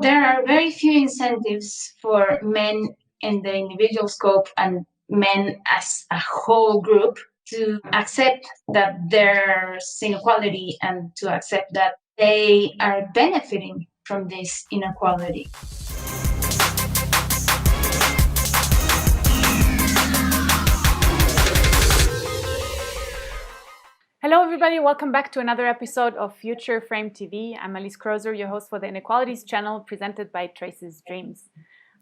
There are very few incentives for men in the individual scope and men as a whole group to accept that there's inequality and to accept that they are benefiting from this inequality. Hello, everybody. Welcome back to another episode of Future Frame TV. I'm Alice Krozer, your host for the Inequalities channel, presented by Traces.Dreams.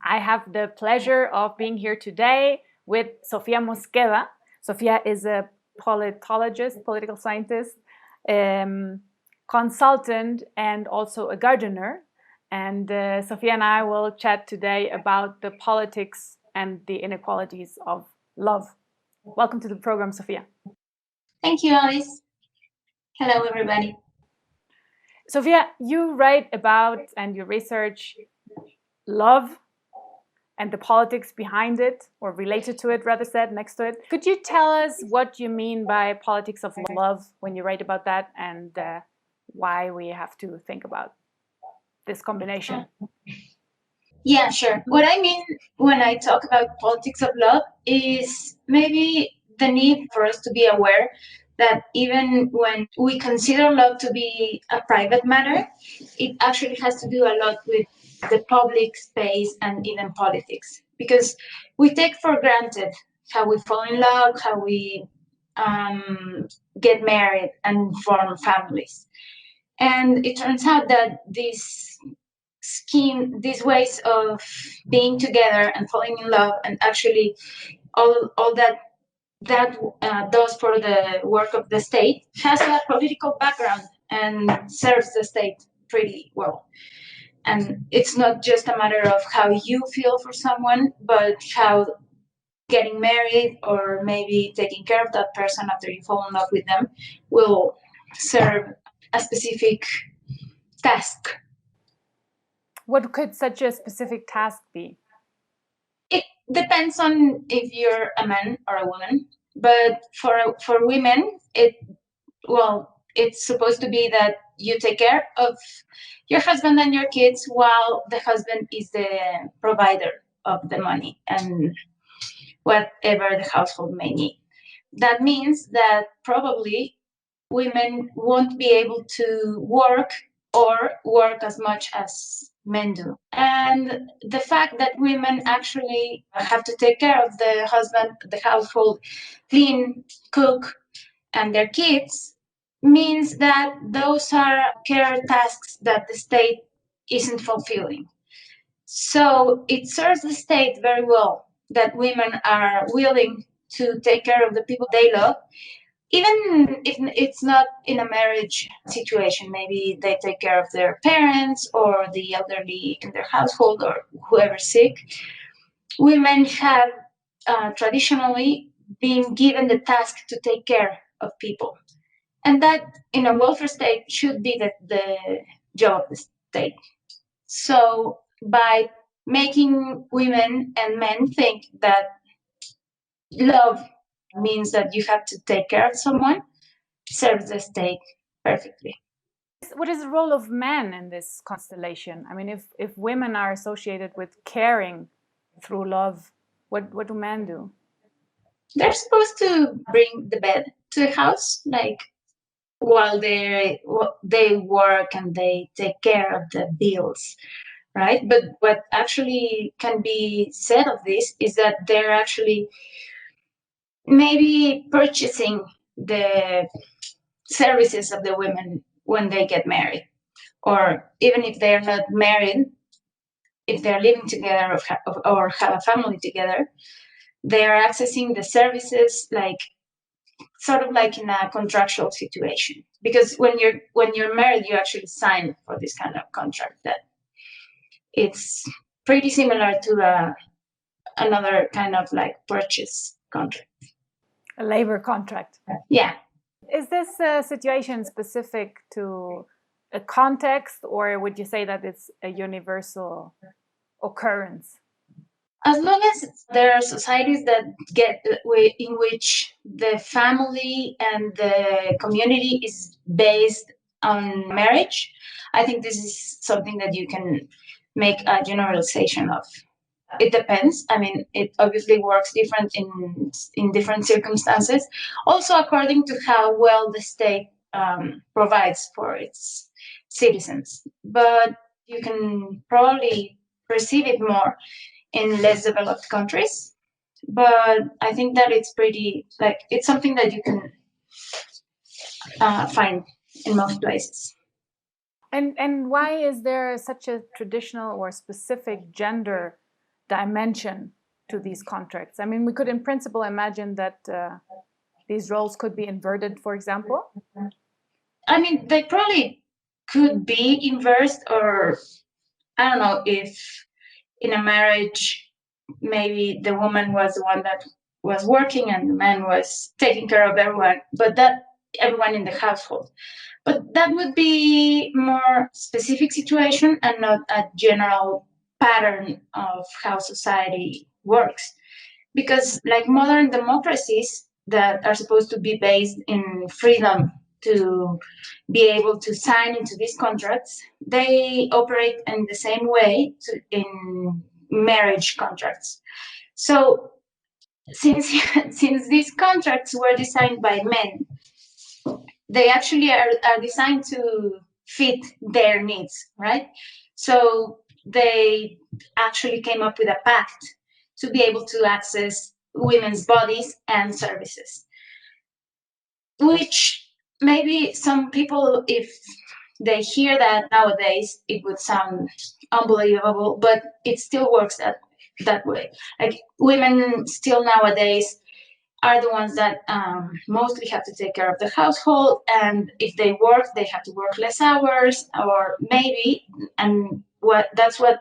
I have the pleasure of being here today with Sofia Mosqueda. Sofia is a politologist, political scientist, consultant, and also a gardener. And Sofia and I will chat today about the politics and the inequalities of love. Welcome to the program, Sofia. Thank you, Alice. Hello, everybody. Sofia, you write about and you research love and the politics behind it, or related to it, rather said, next to it. Could you tell us what you mean by politics of love when you write about that, and why we have to think about this combination? Yeah, sure. What I mean when I talk about politics of love is maybe the need for us to be aware that even when we consider love to be a private matter, it actually has to do a lot with the public space and even politics. Because we take for granted how we fall in love, how we get married and form families. And it turns out that these ways of being together and falling in love, and actually all that does for the work of the state, has a political background and serves the state pretty well. And it's not just a matter of how you feel for someone, but how getting married or maybe taking care of that person after you fall in love with them will serve a specific task. What could such a specific task be? It depends on if you're a man or a woman, but for women, it's supposed to be that you take care of your husband and your kids while the husband is the provider of the money and whatever the household may need. That means that probably women won't be able to work or work as much as men do. And the fact that women actually have to take care of the husband, the household, clean, cook, and their kids means that those are care tasks that the state isn't fulfilling. So it serves the state very well that women are willing to take care of the people they love, even if it's not in a marriage situation. Maybe they take care of their parents or the elderly in their household or whoever's sick. Women have traditionally been given the task to take care of people. And that in a welfare state should be the job of the state. So by making women and men think that love means that you have to take care of someone, serves the state perfectly. What is the role of men in this constellation? I mean, if women are associated with caring through love, what do men do? They're supposed to bring the bed to the house, like while they work and they take care of the bills, right? But what actually can be said of this is that they're actually maybe purchasing the services of the women when they get married, or even if they're not married, if they're living together or have a family together, they are accessing the services like sort of like in a contractual situation. Because when you're married, you actually sign for this kind of contract that it's pretty similar to another kind of like purchase contract. A labor contract. Yeah. Is this situation specific to a context, or would you say that it's a universal occurrence? As long as there are societies that in which the family and the community is based on marriage, I think this is something that you can make a generalization of. It depends. I mean, it obviously works different in different circumstances. Also, according to how well the state provides for its citizens. But you can probably perceive it more in less developed countries. But I think that it's pretty like it's something that you can find in most places. And why is there such a traditional or specific gender dimension to these contracts? I mean, we could in principle imagine that these roles could be inverted, for example. I mean, they probably could be inversed, or I don't know if in a marriage maybe the woman was the one that was working and the man was taking care of everyone, but that everyone in the household. But that would be more specific situation and not a general pattern of how society works. Because like modern democracies that are supposed to be based in freedom to be able to sign into these contracts, they operate in the same way in marriage contracts. So since since these contracts were designed by men, they actually are designed to fit their needs, right? So they actually came up with a pact to be able to access women's bodies and services, which maybe some people, if they hear that nowadays, it would sound unbelievable, but it still works that way. Like women still nowadays are the ones that mostly have to take care of the household, and if they work, they have to work less hours, or maybe, and that's what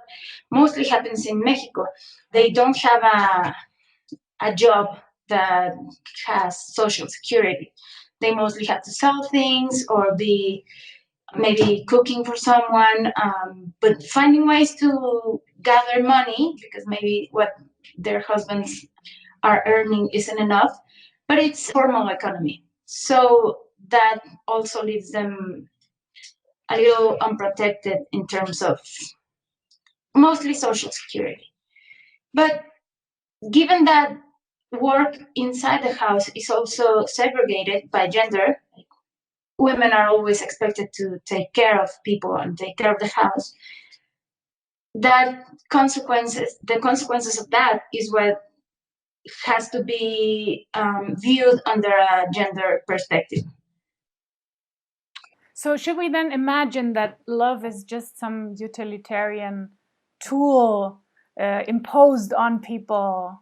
mostly happens in Mexico. They don't have a job that has social security. They mostly have to sell things or be maybe cooking for someone, but finding ways to gather money because maybe what their husbands are earning isn't enough, but it's formal economy. So that also leaves them a little unprotected in terms of mostly social security. But given that work inside the house is also segregated by gender, women are always expected to take care of people and take care of the house. The consequences of that is what has to be viewed under a gender perspective. So, should we then imagine that love is just some utilitarian tool imposed on people,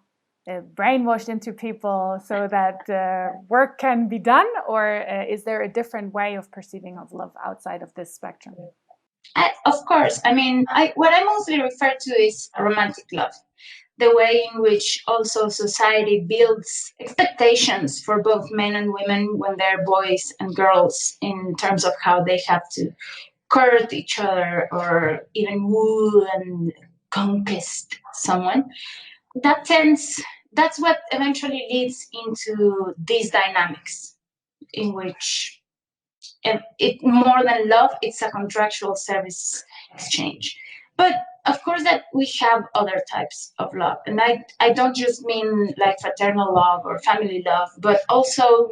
brainwashed into people so that work can be done? Or is there a different way of perceiving of love outside of this spectrum? Of course, I mean, what I mostly refer to is romantic love, the way in which also society builds expectations for both men and women when they're boys and girls in terms of how they have to court each other or even woo and conquest someone. That tends, that's what eventually leads into these dynamics in which it more than love, it's a contractual service exchange. But of course that we have other types of love, and I don't just mean like fraternal love or family love, but also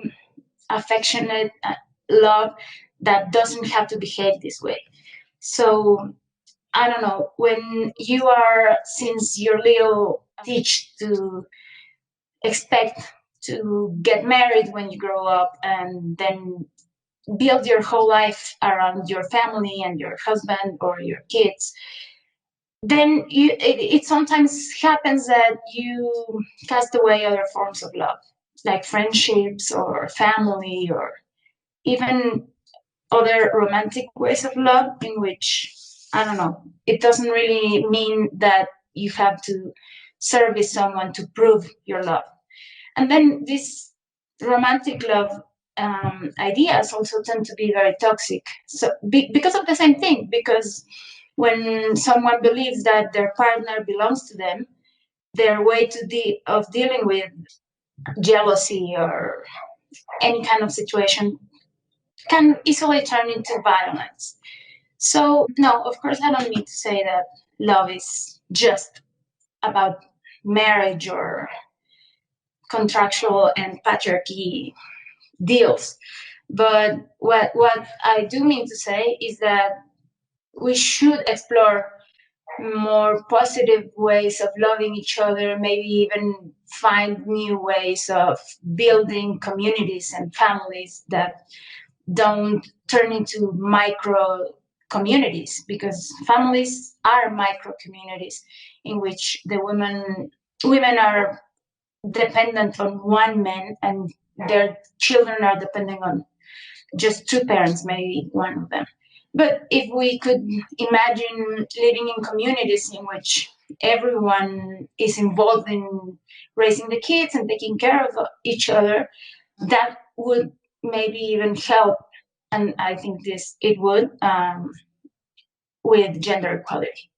affectionate love that doesn't have to behave this way. So I don't know, when you are since you're little teach to expect to get married when you grow up and then build your whole life around your family and your husband or your kids, then it sometimes happens that you cast away other forms of love, like friendships or family or even other romantic ways of love in which, I don't know, it doesn't really mean that you have to service someone to prove your love. And then this romantic love ideas also tend to be very toxic. So because of the same thing, because when someone believes that their partner belongs to them, their way of dealing with jealousy or any kind of situation can easily turn into violence. So no, of course I don't mean to say that love is just about marriage or contractual and patriarchy deals. But what I do mean to say is that we should explore more positive ways of loving each other, maybe even find new ways of building communities and families that don't turn into micro communities, because families are micro communities in which the women are dependent on one man and their children are dependent on just two parents, maybe one of them. But if we could imagine living in communities in which everyone is involved in raising the kids and taking care of each other, that would maybe even help. And I think it would, with gender equality.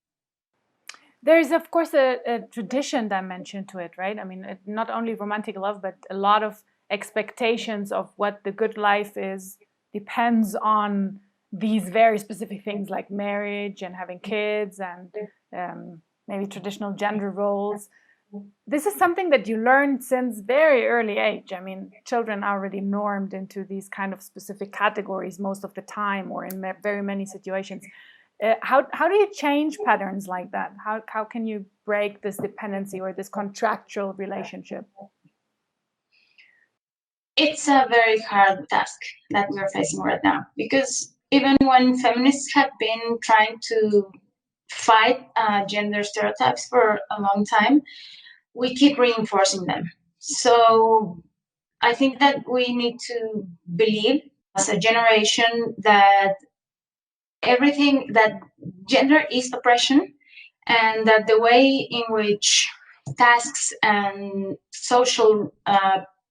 There's, of course, a tradition dimension to it, right? I mean, not only romantic love, but a lot of expectations of what the good life is depends on these very specific things like marriage and having kids and maybe traditional gender roles. This is something that you learned since very early age. I mean, children are already normed into these kind of specific categories most of the time, or in very many situations. How do you change patterns like that? How can you break this dependency or this contractual relationship? It's a very hard task that we're facing right now, because even when feminists have been trying to fight gender stereotypes for a long time, we keep reinforcing them. So I think that we need to believe as a generation that everything that gender is oppression, and that the way in which tasks and social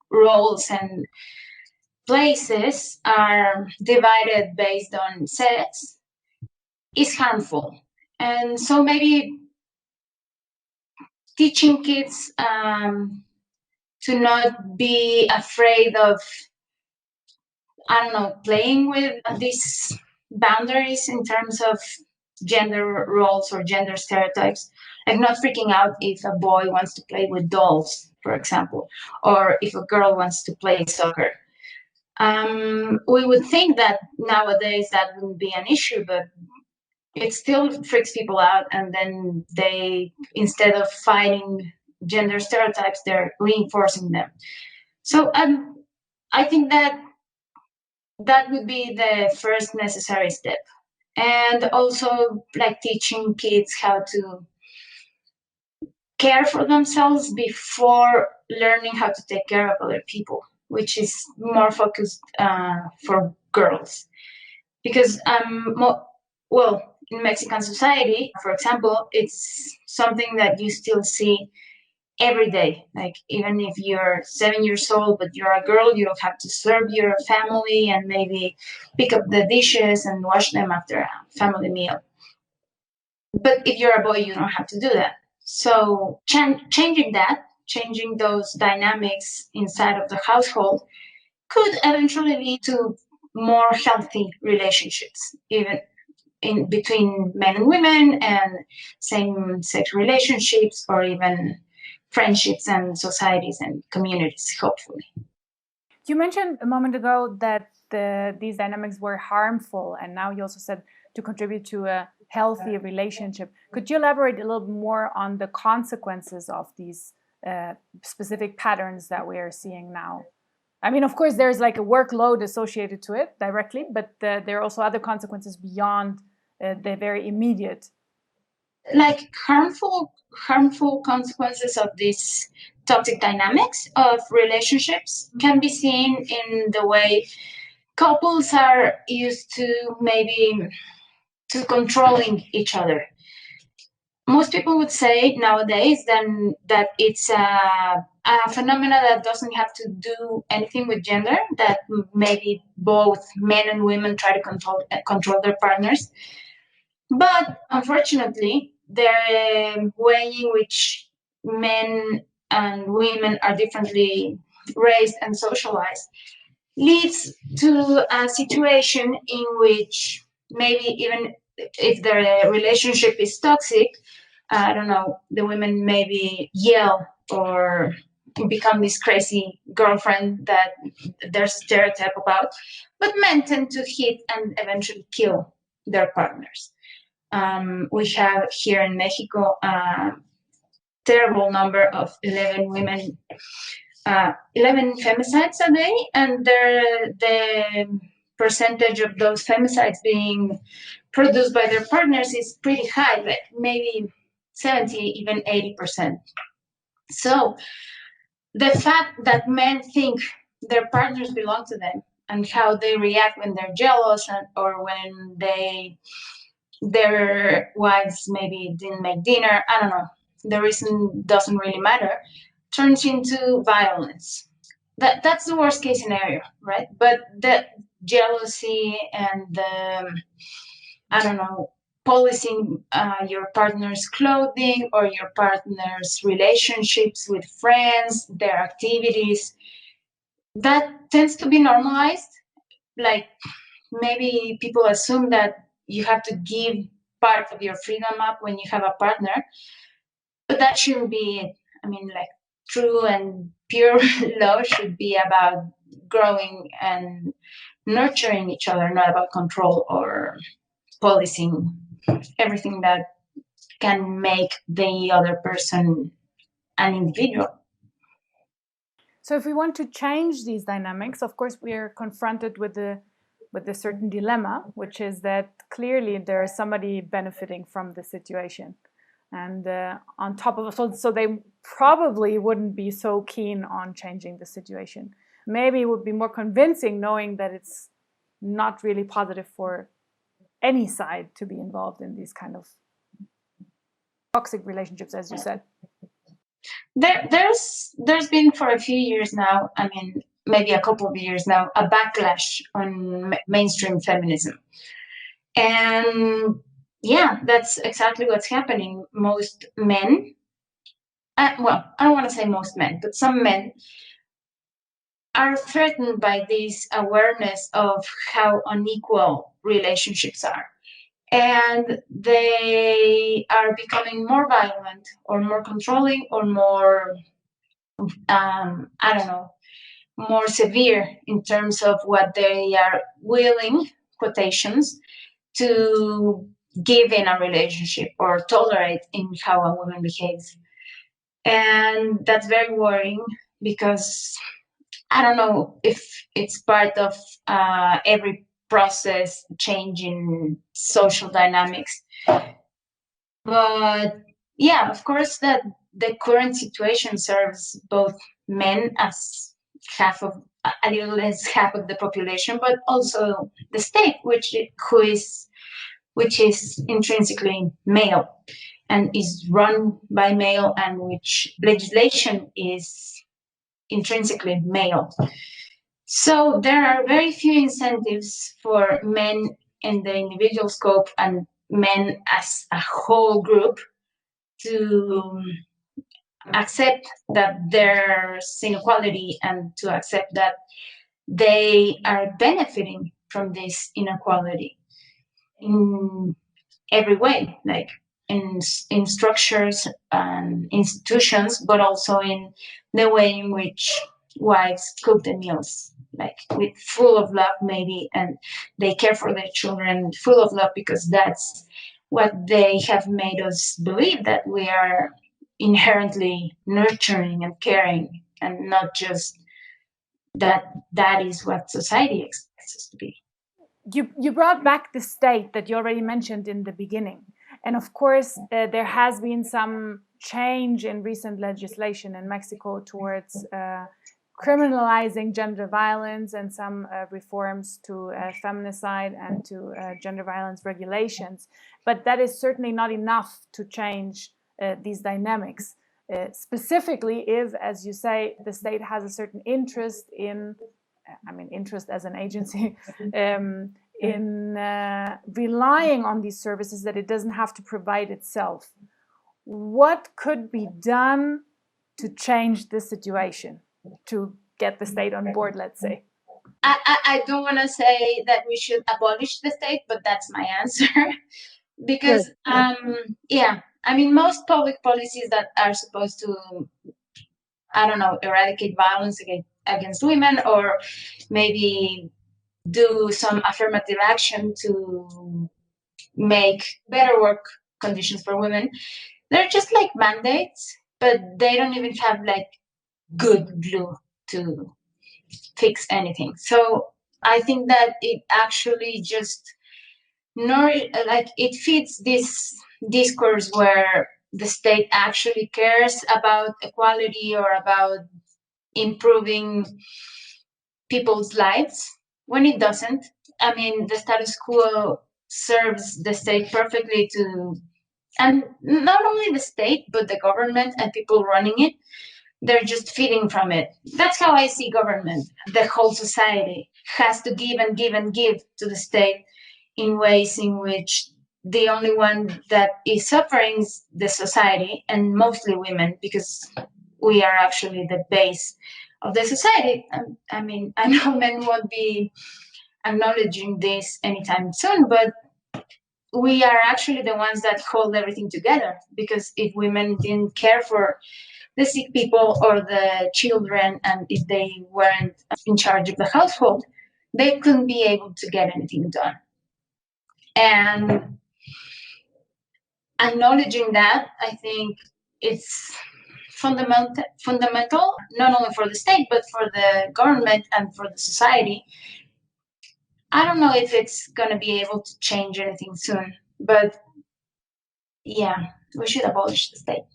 roles and places are divided based on sex is harmful. And so maybe teaching kids to not be afraid of, I don't know, playing with these boundaries in terms of gender roles or gender stereotypes, like not freaking out if a boy wants to play with dolls, for example, or if a girl wants to play soccer. We would think that nowadays that wouldn't be an issue, but it still freaks people out. And then they, instead of fighting gender stereotypes, they're reinforcing them. So I think that would be the first necessary step. And also, like, teaching kids how to care for themselves before learning how to take care of other people, which is more focused for girls. Because, well, in Mexican society, for example, it's something that you still see every day. Like, even if you're 7 years old, but you're a girl, you don't have to serve your family and maybe pick up the dishes and wash them after a family meal. But if you're a boy, you don't have to do that. So changing those dynamics inside of the household could eventually lead to more healthy relationships, even in between men and women, and same-sex relationships, or even friendships and societies and communities, hopefully. You mentioned a moment ago that these dynamics were harmful, and now you also said to contribute to a healthy relationship. Could you elaborate a little more on the consequences of these specific patterns that we are seeing now? I mean, of course, there's like a workload associated to it directly, but there are also other consequences beyond the very immediate. Like harmful consequences of these toxic dynamics of relationships can be seen in the way couples are used to maybe to controlling each other. Most people would say nowadays then that it's a phenomena that doesn't have to do anything with gender, that maybe both men and women try to control their partners. But unfortunately, the way in which men and women are differently raised and socialized leads to a situation in which maybe even if their relationship is toxic, I don't know, the women maybe yell or become this crazy girlfriend that there's a stereotype about. But men tend to hit and eventually kill their partners. We have here in Mexico a terrible number of 11 women, 11 femicides a day, and the percentage of those femicides being produced by their partners is pretty high, like maybe 70, even 80%. So the fact that men think their partners belong to them and how they react when they're jealous or when their wives maybe didn't make dinner, I don't know, the reason doesn't really matter, turns into violence. That's the worst case scenario, right? But the jealousy and the, I don't know, policing your partner's clothing or your partner's relationships with friends, their activities, that tends to be normalized. Like maybe people assume that you have to give part of your freedom up when you have a partner, but that shouldn't be it. I mean, like true and pure love should be about growing and nurturing each other, not about control or policing everything that can make the other person an individual. So if we want to change these dynamics, of course, we are confronted with a certain dilemma, which is that clearly there is somebody benefiting from the situation. And on top of it, so they probably wouldn't be so keen on changing the situation. Maybe it would be more convincing knowing that it's not really positive for any side to be involved in these kind of toxic relationships, as you said. There's been for a few years now, I mean, maybe a couple of years now, a backlash on mainstream feminism. And yeah, that's exactly what's happening. Most men, well, I don't want to say most men, but some men are threatened by this awareness of how unequal relationships are. And they are becoming more violent or more controlling or more, I don't know, more severe in terms of what they are willing, quotations, to give in a relationship or tolerate in how a woman behaves. And that's very worrying because I don't know if it's part of every process changing social dynamics. But yeah, of course, that the current situation serves both men as half of a little less half of the population, but also the state, which is intrinsically male and is run by male, and which legislation is intrinsically male. So there are very few incentives for men in the individual scope and men as a whole group to accept that there's inequality and to accept that they are benefiting from this inequality in every way, like in structures and institutions, but also in the way in which wives cook the meals, like with full of love maybe, and they care for their children full of love because that's what they have made us believe, that we are inherently nurturing and caring, and not just that is what society expects us to be. You brought back the state that you already mentioned in the beginning. And of course, there has been some change in recent legislation in Mexico towards criminalizing gender violence and some reforms to feminicide and to gender violence regulations. But that is certainly not enough to change these dynamics. Specifically, if, as you say, the state has a certain interest in, I mean, interest as an agency, in relying on these services that it doesn't have to provide itself. What could be done to change this situation, to get the state on board, let's say? I don't want to say that we should abolish the state, but that's my answer. Because yeah, I mean, most public policies that are supposed to, I don't know, eradicate violence against women, or maybe do some affirmative action to make better work conditions for women, they're just like mandates, but they don't even have like good glue to fix anything. So I think that it actually just nor like it fits this discourse where the state actually cares about equality or about improving people's lives, when it doesn't. I mean, the status quo serves the state perfectly to, and not only the state but the government and people running it, they're just feeding from it. That's how I see government. The whole society has to give and give and give to the state in ways in which the only one that is suffering is the society, and mostly women, because we are actually the base of the society. I mean, I know men won't be acknowledging this anytime soon, but we are actually the ones that hold everything together, because if women didn't care for the sick people or the children, and if they weren't in charge of the household, they couldn't be able to get anything done. And acknowledging that, I think it's fundamental, not only for the state, but for the government and for the society. I don't know if it's going to be able to change anything soon, but yeah, we should abolish the state.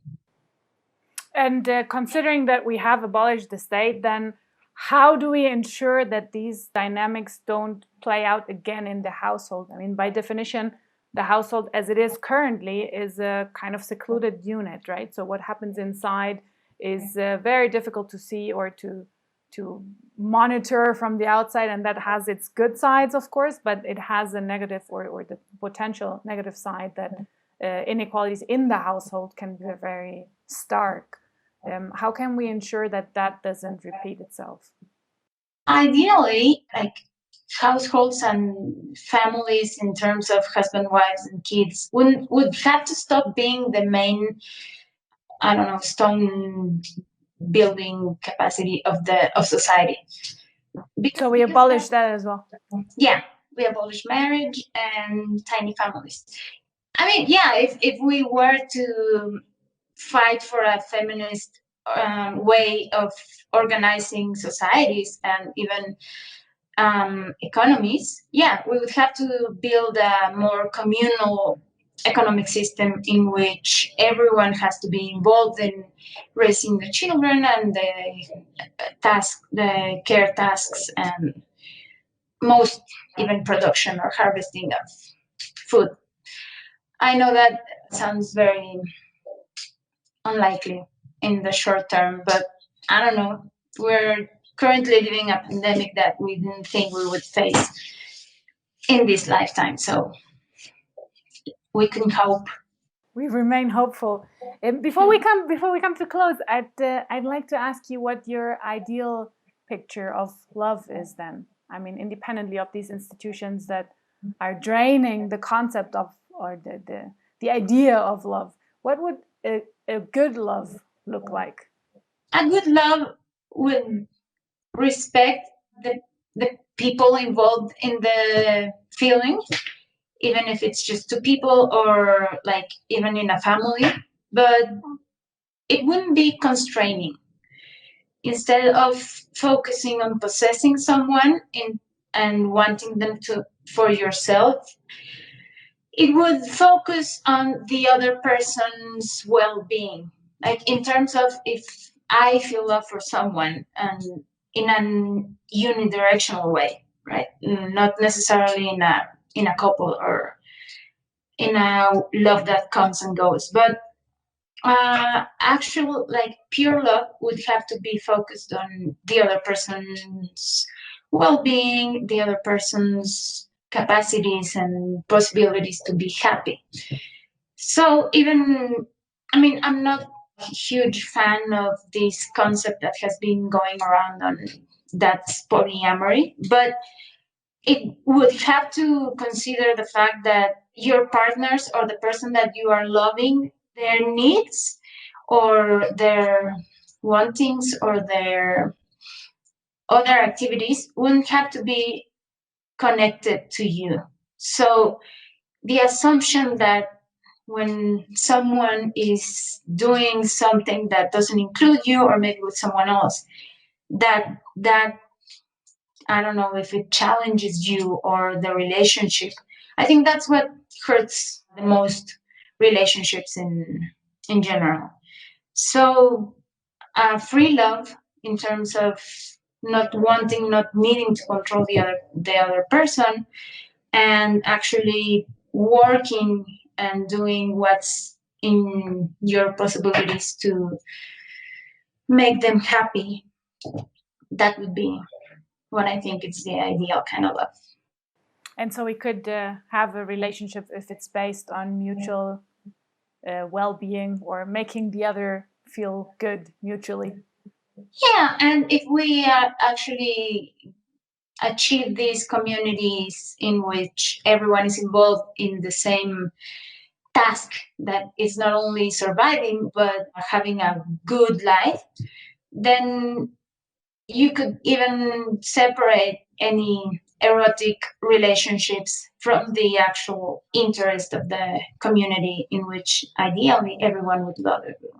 And considering that we have abolished the state, then how do we ensure that these dynamics don't play out again in the household? I mean, by definition, the household as it is currently is a kind of secluded unit, right? So what happens inside is very difficult to see or to monitor from the outside, and that has its good sides, of course, but it has a negative or the potential negative side that inequalities in the household can be very stark. How can we ensure that that doesn't repeat itself? Ideally, like households and families in terms of husband, wives, and kids would have to stop being the main, I don't know, stone building capacity of society. So we abolish that as well. Yeah, we abolish marriage and tiny families. I mean, yeah, if we were to fight for a feminist way of organizing societies and even economies, yeah, we would have to build a more communal economic system in which everyone has to be involved in raising the children and the care tasks, and most even production or harvesting of food. I know that sounds very unlikely in the short term, but I don't know. We're currently living a pandemic that we didn't think we would face in this lifetime, so we can hope. We remain hopeful. Before we come to close, I'd like to ask you what your ideal picture of love is. Then, I mean, independently of these institutions that are draining the concept of or the idea of love, what would a good love look like? A good love would respect the people involved in the feeling, even if it's just two people or like even in a family, but it wouldn't be constraining. Instead of focusing on possessing someone and wanting them to for yourself, it would focus on the other person's well-being. Like in terms of, if I feel love for someone and in an unidirectional way, right? Not necessarily in a couple or in a love that comes and goes, but actual like pure love would have to be focused on the other person's well-being, the other person's capacities and possibilities to be happy. So even, I mean, I'm not a huge fan of this concept that has been going around on that's polyamory, but it would have to consider the fact that your partners or the person that you are loving, their needs or their wantings or their other activities wouldn't have to be connected to you. So the assumption that when someone is doing something that doesn't include you or maybe with someone else, that I don't know if it challenges you or the relationship. I think that's what hurts the most relationships in general. So free love in terms of not wanting, not needing to control the other person, and actually working and doing what's in your possibilities to make them happy. That would be what I think is the ideal kind of love. And so we could have a relationship if it's based on mutual well-being or making the other feel good mutually. Yeah, and if we actually achieve these communities in which everyone is involved in the same task, that is not only surviving but having a good life, then you could even separate any erotic relationships from the actual interest of the community in which ideally everyone would love everyone.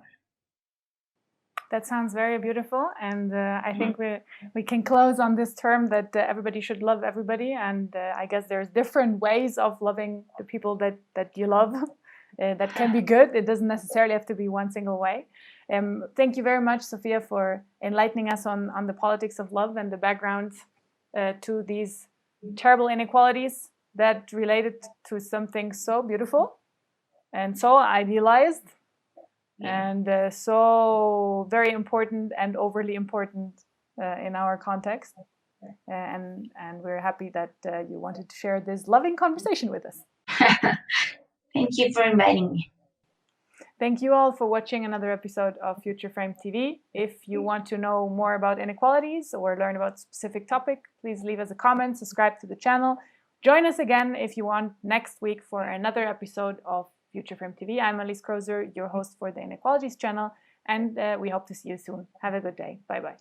That sounds very beautiful, and I think we can close on this term that everybody should love everybody, and I guess there's different ways of loving the people that you love. That can be good. It doesn't necessarily have to be one single way. Thank you very much, Sofia, for enlightening us on the politics of love and the background to these terrible inequalities that related to something so beautiful and so idealized. And so very important and overly important in our context. And we're happy that you wanted to share this loving conversation with us. Thank you for inviting me. Thank you all for watching another episode of Future Frame TV. If you want to know more about inequalities or learn about a specific topic, please leave us a comment, subscribe to the channel. Join us again if you want next week for another episode of Future Frame TV. I'm Elise Krozer, your host for the Inequalities channel, and we hope to see you soon. Have a good day. Bye-bye.